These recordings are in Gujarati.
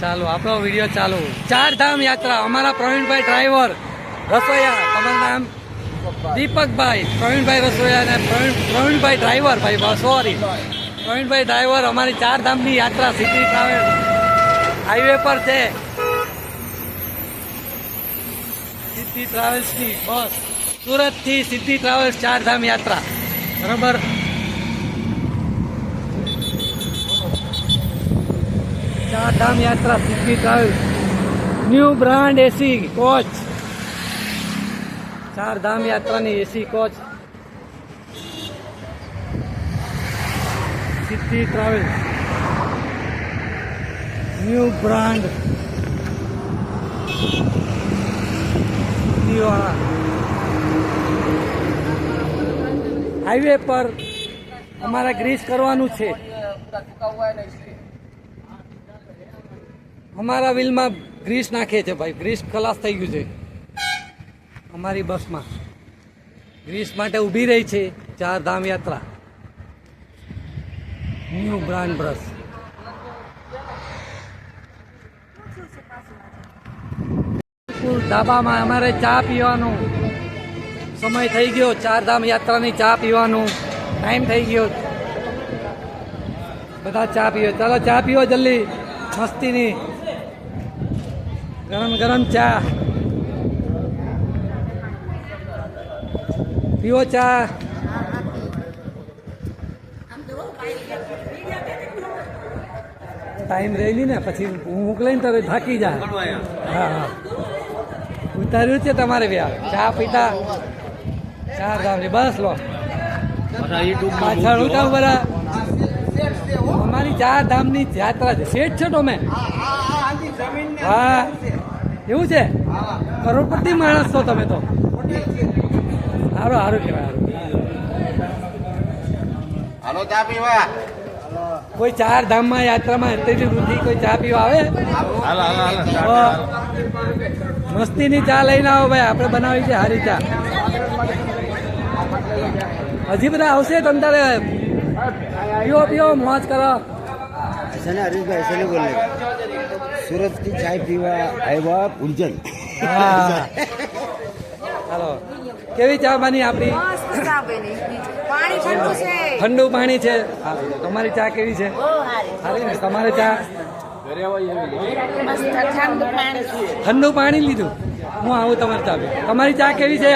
ચાલો આપણો વિડીયો ચાલુ. ચારધામ યાત્રા અમારા પ્રવીણભાઈ ડ્રાઈવર રસોઈયા, તમારું નામ? દીપકભાઈ. પ્રવીણભાઈ રસોઈયા અને પ્રવીણભાઈ ડ્રાઈવર. ભાઈ સોરી, પ્રવીણભાઈ ડ્રાઈવર. અમારી ચારધામની યાત્રા સિટી ટ્રાવેલ હાઈવે પર છે. સિટી ટ્રાવેલ્સની બસ સુરતથી સિટી ટ્રાવેલ્સ ચારધામ યાત્રા. બરાબર. ચારધામ યાત્રા city travels, new brand AC coach. Chardham યાત્રાની AC coach city travels, new brand highway પર અમારે ગ્રીસ કરવાનું છે. અમારા વ્હીલમાં ગ્રીસ નાખે છે ભાઈ. ગ્રીસ ખલાસ થઈ ગયું છે અમારી બસમાં. ગ્રીસ માટે ઊભી રહી છે ચારધામ યાત્રા, ન્યૂ બ્રાન્ડ બ્રશ. ધાબામાં અમારે ચા પીવાનો સમય થઈ ગયો. ચારધામ યાત્રાની ચા પીવાનું ટાઈમ થઈ ગયો. બધા ચા પીવો. ચાલો ચા પીવો જલ્દી, મસ્તીની ગરમ ગરમ ચા પીવો. ચા ટાઈમ રહેલી ને પછી હું મોકલાઈને તો થાકી જાય. હા હા, ઉતાર્યું છે તમારે વ્યા ચા પીતા ચારધામની બસ લો. પાછળ ઉઠાવ બરા. અમારી ચારધામની યાત્રા છે. શેઠ છો તમે? હા, એવું છે? કરોડપતિ માણસ છો તમે તો. સારું સારું કહેવાય. હાલો ચા પીવા. કોઈ ચારધામમાં યાત્રામાં એટલી વૃદ્ધિ કોઈ ચા પીવા આવે? મસ્તીની ચા લઈને આવો ભાઈ, આપણે બનાવી છે સારી ચા. હજી બધા આવશે તો અંતરે પીઓ પીઓ, મોજ કરો. ऐसा ना हरीश भाई, ऐसा नहीं बोलने सूरत की चाय पीवा आएगा उलझन. હા ચાલો. કેવી ચા બની આપણી? પાણી ઠંડુ છે. ઠંડુ પાણી છે. તમારી ચા કેવી છે? સારી ને? તમારે ચા ઠંડુ પાણી લીધું? હું આવું તમારે ચા પી. તમારી ચા કેવી છે?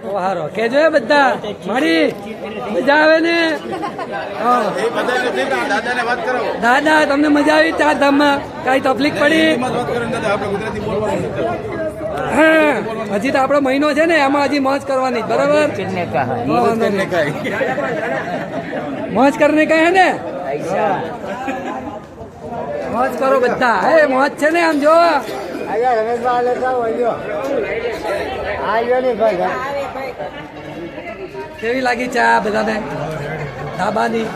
ઓ હારો કેજો એ બધા મળી મજા આવે ને. દાદા તમને મજા આવી ચારધામમાં? કઈ તકલીફ પડી? હા, હજી તો આપણો મહિનો છે ને, એમાં હજી મોજ કરવાની. બરાબર, મોજ કરને કહે હે ને. મોજ કરો બધા. હે મોજ છે ને? આમ જો કેવી લાગી ચા બધાને? ધાબાની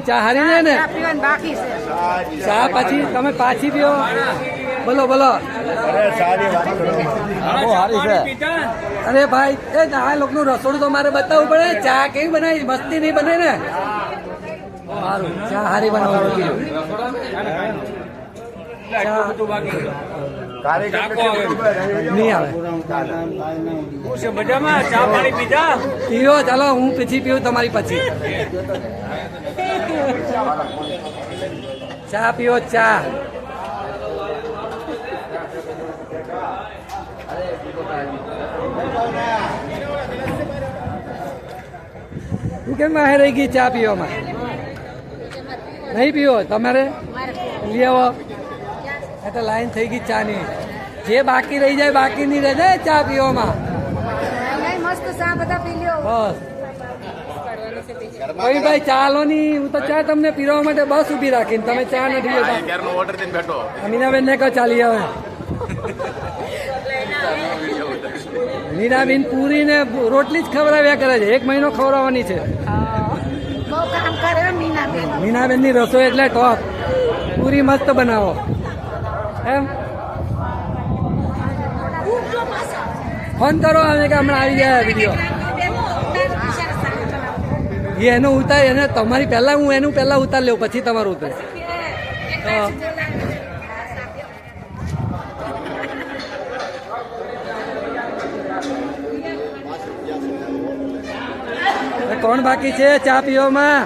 ચા હારી છે ને? ચા પછી તમે પાછી પીઓ. બોલો બોલો. અરે ભાઈ, એ આ લોકોનું રસોડું તો મારે બતાવવું પડે. ચા કેવી બનાવી? મસ્તી નહીં બને ને? સારું, ચા હારી બનાવવું. નહીં આવે. પીવો ચાલો, હું પછી પીવું તમારી પછી. ચા પીવો ચા. તું કેમ બહાર રહી ગઈ ચા પીવામાં? નહીં પીવો તમારે? લઈ આવો. એટલે લાઈન થઈ ગઈ ચાની. જે બાકી રહી જાય બાકી નહીં રહે જાય ચા પીવામાં. મસ્ત ચા બધા પી લ્યો. બસ કોઈ ભાઈ ચાલો ની. હું તો ચા તમને પીવા માટે બસ ઉભી રાખીને તમે ચા નથી લેતા. મીનાબેન ને કહો ચાલી આવે. મીનાબેન પૂરી ને રોટલી જ ખવડાવ્યા કરે છે. 1 મહિનો ખવડાવવાની છે. બહુ કામ કરે મીનાબેન. મીનાબેન ની રસોઈ એટલે ટોપ. પૂરી મસ્ત બનાવો એમ. ફોન કરો અમે કે હમણાં આવી જાય વિડીયો. એ એનો ઉતાર એને તમારી પહેલા હું એનું પહેલા ઉતાર લેવું પછી તમારું ઉતાર કોણ બાકી છે ચા પીવામાં?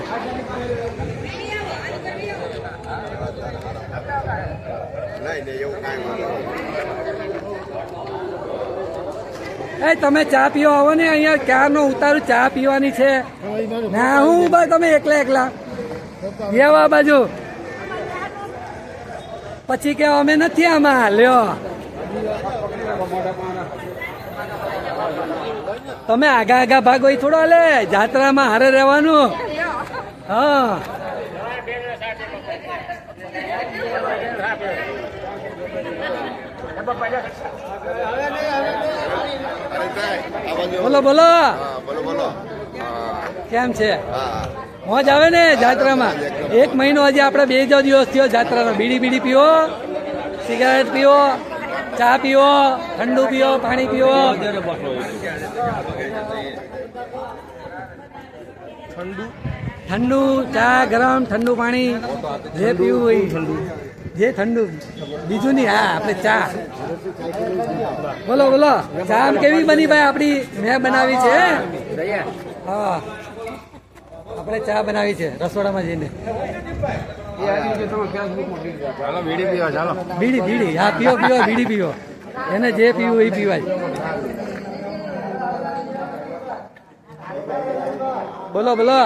એ તમે ચા પીવા આવો ને અહીંયા ક્યારનો ઉતારું ચા પીવાની છે ના હું બસ તમે એકલા એકલા એવા બાજુ પછી કે અમે નથી આમાં લ્યો તમે આગા આગા ભાગો એ થોડો લે જાત્રામાં હારે રહેવાનું હા બોલો બોલો કેમ છે મોજ આવે ને જાત્રામાં? 1 મહિનો હજી આપણે 2 દિવસ થયો જાત્રાનો. બીડી પીવો, સિગારેટ પીવો, ચા પીવો, ઠંડુ પીવો, પાણી પીવો. ઠંડુ ચા, ગરમ ઠંડુ પાણી જે પીવું હોય જે ઠંડુ બીજું નહીં. હા આપણે ચા બોલો બોલો ચા કેવી બની ભાઈ? આપણી મેં બનાવી છે. હા આપણે ચા બનાવી છે રસોડામાં જઈને. બીડી હા પીવો બીડી પીવો. એને જે પીવું એ પીવાય. બોલો બોલો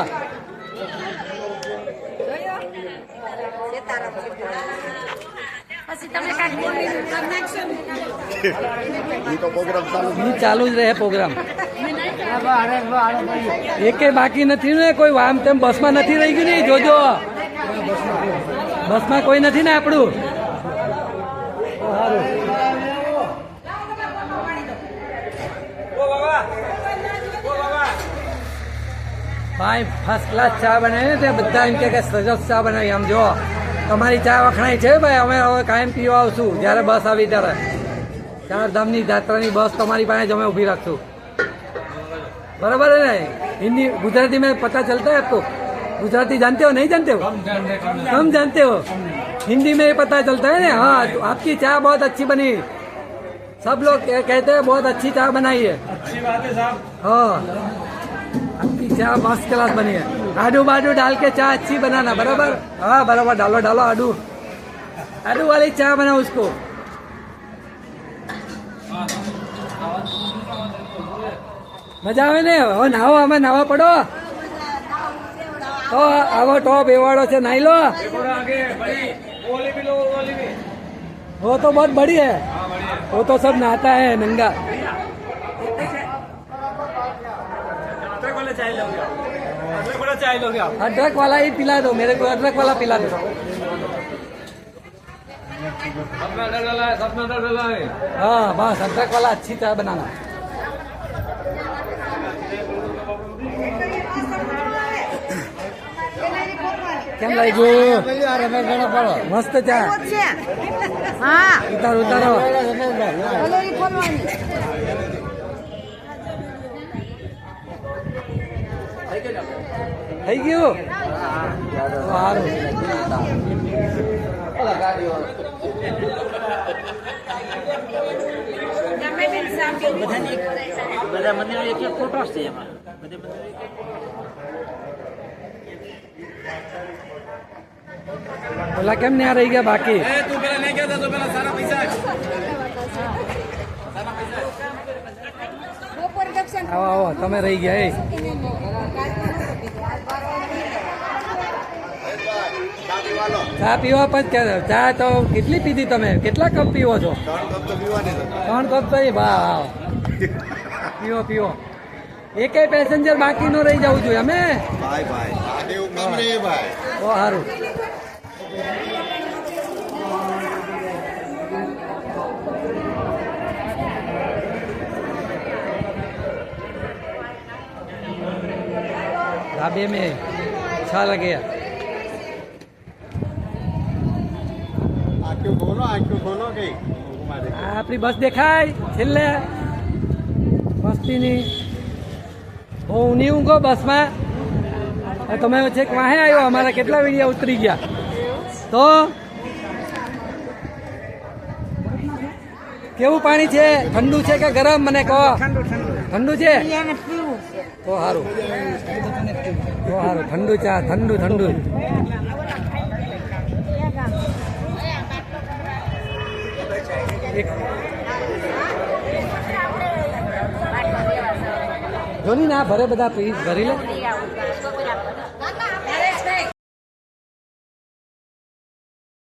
ચાલુ જ રહે પ્રોગ્રામ. એકે બાકી નથી ને કોઈ આમ તેમ બસમાં નથી રહી ગયું ને જોજો. બસમાં કોઈ નથી ને આપણું. ભાઈ ફર્સ્ટ ક્લાસ ચા બનાવી ને તે બધા એમ કે સરસ ચા બનાવી. આમ જો તમારી ચા વખણાય છે ભાઈ. અમે હવે કાયમ પીવા આવશું જયારે બસ આવી ત્યારે. 4 ધામની જાત્રાની બસ તમારી પાસે જ અમે ઊભી રાખશું. बराबर है ना? हिंदी गुजराती में पता चलता है आपको? गुजराती जानते हो नहीं जानते हो? कम जानते हो. हिंदी में पता चलता है ना. हाँ तो आपकी चाय बहुत अच्छी बनी. सब लोग कहते हैं बहुत अच्छी चाय बनाई है. अच्छी बात है साहब. हाँ आपकी चाय मस्त क्लास बनी है. आडू बाडू डाल के चाय अच्छी बनाना. बराबर? हाँ बराबर डालो डालो आडू. आडू वाली चाय बनाओ उसको. મજા આવે ને? હવે નાવો, અમે નાવા પડો તો આવો ટોપ એવાડો છે નાઈ લો. वो तो बहुत बड़ी है. वो तो सब नहाता है नंगा. अदरक वाला ही पिला दो मेरे को. अदरक वाला पिला दो. हाँ बस अदरक वाला अच्छी चाय बनाना. કેમ લાગ્યું? મસ્ત ચા. હા ઉતારો ઉતારો. થઈ ગયું સારું. બધા મંદિરો એક ફોટો છે એમાં. ઓલા કેમ ને આ રહી ગયા બાકી? આવો આવો તમે રહી ગયા. એ ચા પીવા પણ ચા તો કેટલી પીધી તમે? કેટલા કપ પીવો છો? 3 કપ તો વાહ પીવો પીવો. એકેય પેસેન્જર બાકી ન રહી જવું જોઈએ. અમે ઓ સારું. ढाबे में अच्छा लगे. આપણી બસ દેખાય છેલ્લે મસ્તીની. બહુ નહીં ઊંઘો બસમાં. હવે તમે છેક વાહે આવ્યો, અમારા કેટલા વિડીયો ઉતરી ગયા. તો કેવું પાણી છે? ઠંડુ છે કે ગરમ? મને કહો. ઠંડુ છે તો સારું, તો સારું. ઠંડુ ચા, ઠંડુ ઠંડુ. જોની ના ભરે બધા પીસ ભરી લે.